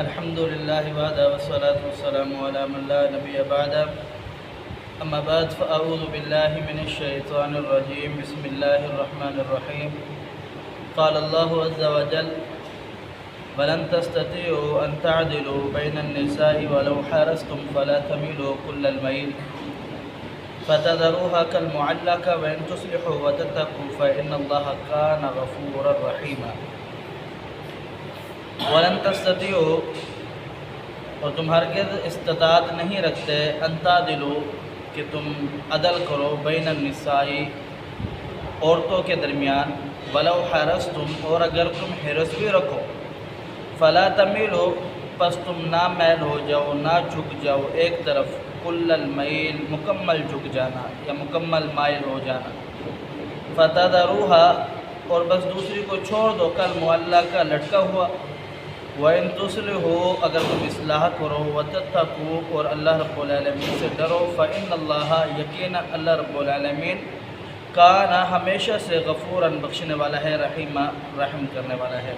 الحمد لله وحده والصلاة والسلام على من لا نبي بعده. أما بعد فأعوذ بالله من الشيطان الرجيم. بسم الله الرحمن الرحيم. قال الله عز وجل: ولن تستطيعوا أن تعدلوا بين النساء ولو حرصتم فلا تميلوا كل الميل فتذروها كالمعلقة وإن تصلحوا وتتقوا فإن الله كان غفورا رحيما. ولن تستطيعوا، اور تم ہرگز استطاعت نہیں رکھتے، ان تعدلوا کہ تم عدل کرو، بین النساء عورتوں کے درمیان، ولو حرصتم اور اگر تم حرص بھی رکھو، فلا تمیلوا پس تم نہ میل ہو جاؤ، نہ جھک جاؤ ایک طرف، کل المیل مکمل جھک جانا یا مکمل مائل ہو جانا، فتذروها اور بس دوسری کو چھوڑ دو، کالمعلقہ لٹکا ہوا، وَإِن تُصْلِحُوا اگر تم اصلاح کرو، وَتَتَّقُوا اور اللہ رب العالمین سے ڈرو، فَإِنَّ اللَّهَ یقینا اللہ رب العالمین کانا ہمیشہ سے غفوراً بخشنے والا ہے، رحیمہ رحم کرنے والا ہے۔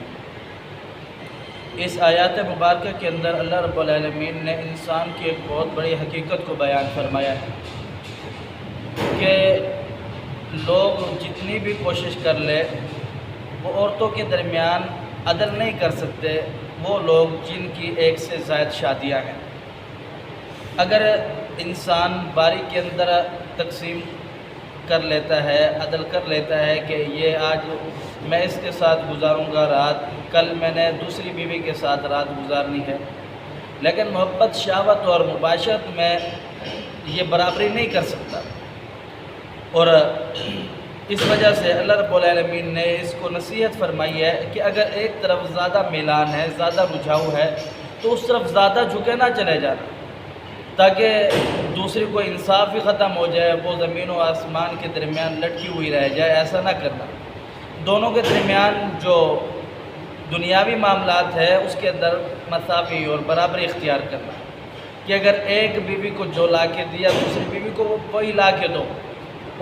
اس آیات مبارکہ کے اندر اللہ رب العالمین نے انسان کی ایک بہت بڑی حقیقت کو بیان فرمایا ہے کہ لوگ جتنی بھی کوشش کر لے وہ عورتوں کے درمیان عدل نہیں کر سکتے، وہ لوگ جن کی ایک سے زائد شادیاں ہیں۔ اگر انسان باری کے اندر تقسیم کر لیتا ہے، عدل کر لیتا ہے کہ یہ آج میں اس کے ساتھ گزاروں گا رات، کل میں نے دوسری بیوی کے ساتھ رات گزارنی ہے، لیکن محبت، شہوت اور مباشرت میں یہ برابری نہیں کر سکتا، اور اس وجہ سے اللہ رب العالمین نے اس کو نصیحت فرمائی ہے کہ اگر ایک طرف زیادہ میلان ہے، زیادہ رجھاؤ ہے، تو اس طرف زیادہ جھکے نہ چلے جانا، تاکہ دوسری کو انصاف بھی ختم ہو جائے، وہ زمین و آسمان کے درمیان لٹکی ہوئی رہ جائے۔ ایسا نہ کرنا، دونوں کے درمیان جو دنیاوی معاملات ہے اس کے اندر مساوی اور برابری اختیار کرنا، کہ اگر ایک بیوی کو جو لا کے دیا دوسری بیوی کو وہی لا کے دو،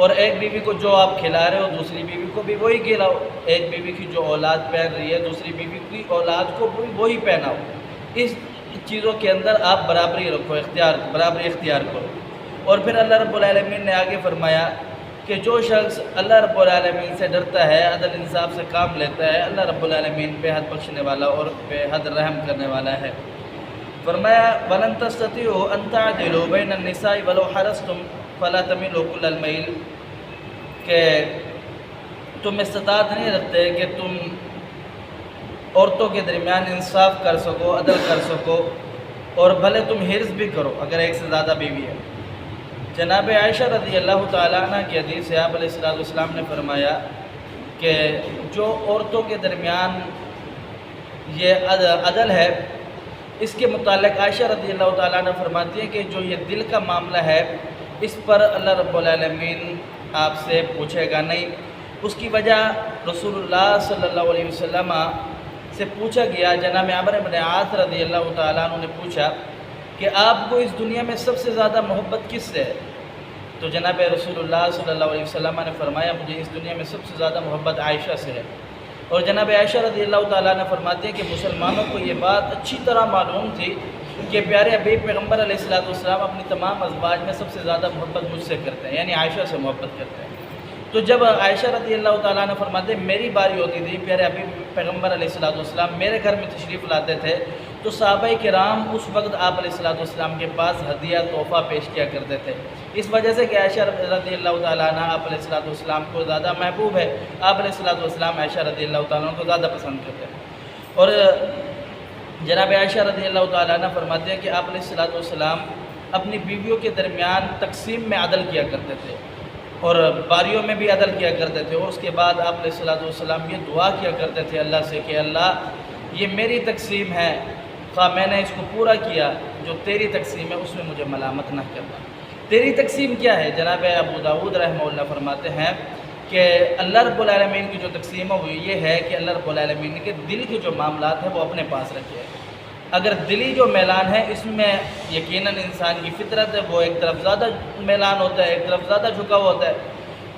اور ایک بیوی کو جو آپ کھلا رہے ہو دوسری بیوی کو بھی وہی کھلاؤ، ایک بیوی کی جو اولاد پہن رہی ہے دوسری بیوی کی اولاد کو بھی وہی پہناؤ۔ اس چیزوں کے اندر آپ برابری رکھو، برابری اختیار کرو۔ اور پھر اللہ رب العالمین نے آگے فرمایا کہ جو شخص اللہ رب العالمین سے ڈرتا ہے، عدل انصاف سے کام لیتا ہے، اللہ رب العالمین بے حد بخشنے والا اور بے حد رحم کرنے والا ہے۔ فرمایا وَلَن تَسْتَطِيعُوا أَن تَعْدِلُوا بَيْنَ النِّسَاءِ وَلَوْ حَرَصْتُمْ فَلَا تَمِيلُوا كُلَّ الْمَيْلِ کہ تم استطاعت نہیں رکھتے کہ تم عورتوں کے درمیان انصاف کر سکو، عدل کر سکو، اور بھلے تم حرص بھی کرو اگر ایک سے زیادہ بیوی ہے۔ جناب عائشہ رضی اللہ تعالیٰ عنہ کی حدیث سے آپ علیہ السلام نے فرمایا کہ جو عورتوں کے درمیان یہ عدل ہے، اس کے متعلق عائشہ رضی اللہ تعالیٰ عنہ فرماتی ہے کہ جو یہ دل کا معاملہ ہے اس پر اللہ رب العالمین آپ سے پوچھے گا نہیں۔ اس کی وجہ رسول اللہ صلی اللہ علیہ وسلم سے پوچھا گیا، جناب عمرو بن عاص رضی اللہ تعالیٰ عنہ نے پوچھا کہ آپ کو اس دنیا میں سب سے زیادہ محبت کس سے ہے؟ تو جناب رسول اللہ صلی اللہ علیہ وسلم نے فرمایا مجھے اس دنیا میں سب سے زیادہ محبت عائشہ سے ہے۔ اور جناب عائشہ رضی اللہ تعالیٰ نے فرماتے ہیں کہ مسلمانوں کو یہ بات اچھی طرح معلوم تھی کہ پیارے حبیب پیغمبر علیہ السلام اپنی تمام ازواج میں سب سے زیادہ محبت مجھ سے کرتے ہیں، یعنی عائشہ سے محبت کرتے ہیں۔ تو جب عائشہ رضی اللہ تعالیٰ نے فرماتے ہیں میری باری ہوتی تھی، پیارے حبیب پیغمبر علیہ السلام میرے گھر میں تشریف لاتے تھے، تو صحابہ کرام اس وقت آپ علیہ السلام کے پاس ہدیہ تحفہ پیش کیا کرتے تھے۔ اس وجہ سے کہ عائشہ رضی اللہ تعالیٰ عنہ آپ علیہ السلام کو زیادہ محبوب ہے، آپ علیہ السلام عائشہ رضی اللہ تعالیٰ عنہ کو زیادہ پسند کرتے ہیں۔ اور جناب عائشہ رضی اللہ تعالیٰ عنہ فرماتے ہیں کہ آپ علیہ السلام اپنی بیویوں کے درمیان تقسیم میں عدل کیا کرتے تھے، اور باریوں میں بھی عدل کیا کرتے تھے، اور اس کے بعد آپ علیہ السلام یہ دعا کیا کرتے تھے اللہ سے کہ اللہ یہ میری تقسیم ہے، خواہ میں نے اس کو پورا کیا، جو تیری تقسیم ہے اس میں مجھے ملامت نہ کرنا۔ تیری تقسیم کیا ہے؟ جناب ابو داؤد رحمہ اللہ فرماتے ہیں کہ اللہ رب العالمین کی جو تقسیم ہے وہ یہ ہے کہ اللہ رب العالمین کے دل کے جو معاملات ہیں وہ اپنے پاس رکھے۔ اگر دلی جو میلان ہے اس میں یقیناً انسان کی فطرت ہے، وہ ایک طرف زیادہ میلان ہوتا ہے، ایک طرف زیادہ جھکا ہوا ہوتا ہے،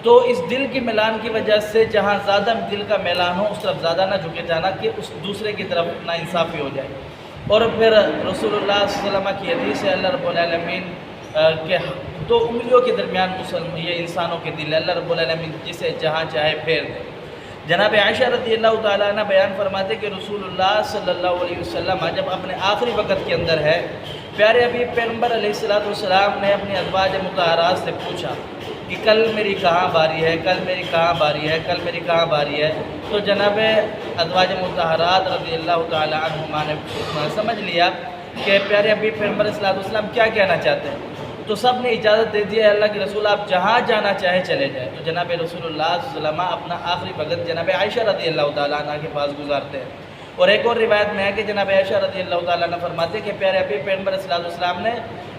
تو اس دل کی میلان کی وجہ سے جہاں زیادہ دل کا میلان ہو اس طرف زیادہ نہ جھکے جانا کہ اس دوسرے کی طرف نا انصافی ہو جائے۔ اور پھر رسول اللہ صلی اللہ علیہ وسلم کی حدیث ہے اللہ رب العالمین کہ دو انگلیوں کے درمیان یہ انسانوں کے دل ہے، اللہ رب العالمین جسے جہاں چاہے پھیر دے۔ جناب عائشہ رضی اللہ تعالیٰ عنہ بیان فرماتے کہ رسول اللہ صلی اللہ علیہ وسلم جب اپنے آخری وقت کے اندر ہے، پیارے حبیب پیغمبر علیہ السلام نے اپنی ازواج مطہرات سے پوچھا کہ کل میری کہاں باری ہے، کل میری کہاں باری ہے، کل میری کہاں باری ہے، تو جناب ازواج مطہرات رضی اللہ تعالیٰ عنہما نے سمجھ لیا کہ پیارے حبیب پیغمبر صلی اللہ علیہ وسلم کیا کہنا چاہتے ہیں، تو سب نے اجازت دے دی ہے اللہ کے رسول آپ جہاں جانا چاہے چلے جائیں۔ تو جناب رسول اللہ صلی اللہ علیہ وسلم اپنا آخری وقت جناب عائشہ رضی اللہ تعالیٰ عنہ کے پاس گزارتے ہیں، اور ایک اور روایت میں ہے کہ جناب عائشہ رضی اللہ تعالیٰ عنہ فرماتے ہیں کہ پیارے حبیب پیغمبر صلی اللہ علیہ وسلم نے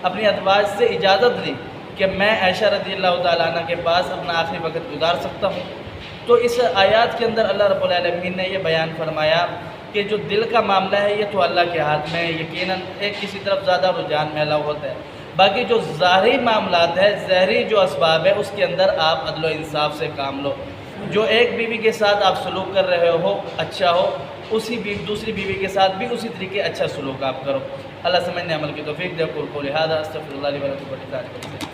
اپنی ازواج سے اجازت لی کہ میں عائشہ رضی اللہ تعالیٰ عنہ کے پاس اپنا آخری وقت گزار سکتا ہوں۔ تو اس آیات کے اندر اللہ رب العالمین نے یہ بیان فرمایا کہ جو دل کا معاملہ ہے یہ تو اللہ کے ہاتھ میں ہے، یقیناً ایک کسی طرف زیادہ رجحان میلا ہوتا ہے، باقی جو ظاہری معاملات ہے، ظاہری جو اسباب ہے اس کے اندر آپ عدل و انصاف سے کام لو، جو ایک بیوی کے ساتھ آپ سلوک کر رہے ہو اچھا ہو، دوسری بیوی کے ساتھ بھی اسی طریقے اچھا سلوک آپ کرو۔ اللہ سمجھنے عمل کی توفیق دے۔ قول قولی ھذا استغفر اللہ لی و لکم ولسائر المسلمین۔